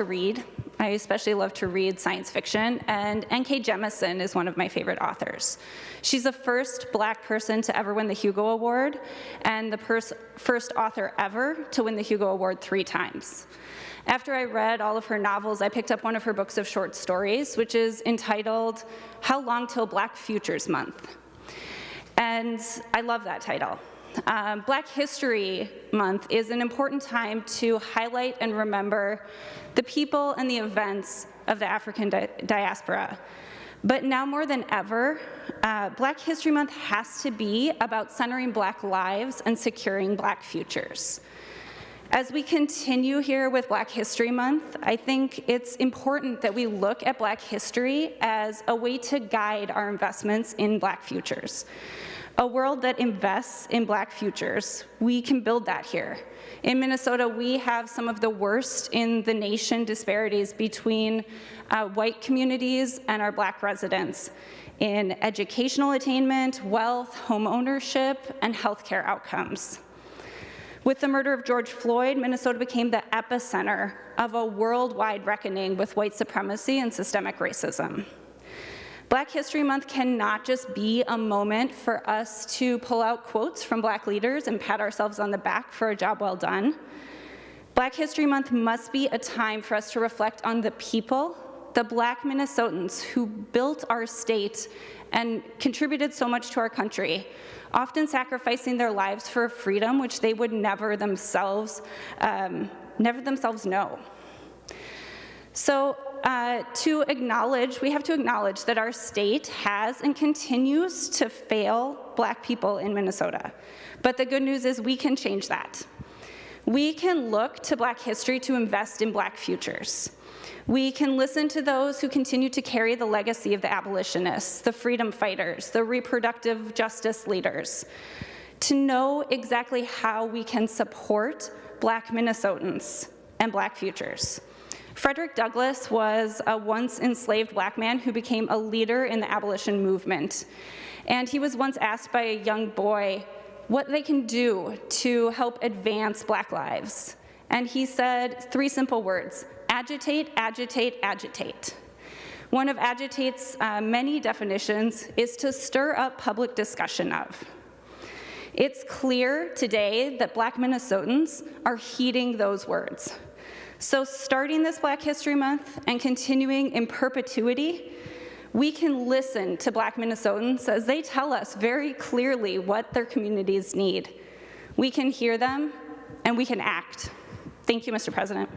to read. I especially love to read science fiction, and N.K. Jemisin is one of my favorite authors. She's the first Black person to ever win the Hugo Award, and the first author ever to win the Hugo Award 3 times. After I read all of her novels, I picked up one of her books of short stories, which is entitled How Long Till Black Futures Month? And I love that title. Black History Month is an important time to highlight and remember the people and the events of the African diaspora. But now more than ever, Black History Month has to be about centering Black lives and securing Black futures. As we continue here with Black History Month, I think it's important that we look at Black history as a way to guide our investments in Black futures. A world that invests in Black futures, we can build that here. In Minnesota, we have some of the worst in the nation disparities between white communities and our Black residents in educational attainment, wealth, home ownership, and healthcare outcomes. With the murder of George Floyd, Minnesota became the epicenter of a worldwide reckoning with white supremacy and systemic racism. Black History Month cannot just be a moment for us to pull out quotes from Black leaders and pat ourselves on the back for a job well done. Black History Month must be a time for us to reflect on the people, the Black Minnesotans who built our state and contributed so much to our country, often sacrificing their lives for a freedom which they would never themselves know. So we have to acknowledge that our state has and continues to fail Black people in Minnesota. But the good news is we can change that. We can look to Black history to invest in Black futures. We can listen to those who continue to carry the legacy of the abolitionists, the freedom fighters, the reproductive justice leaders, to know exactly how we can support Black Minnesotans and Black futures. Frederick Douglass was a once enslaved Black man who became a leader in the abolition movement. And he was once asked by a young boy what they can do to help advance Black lives. And he said 3 simple words: agitate, agitate, agitate. One of agitate's many definitions is to stir up public discussion of. It's clear today that Black Minnesotans are heeding those words. So starting this Black History Month and continuing in perpetuity, we can listen to Black Minnesotans as they tell us very clearly what their communities need. We can hear them and we can act. Thank you, Mr. President.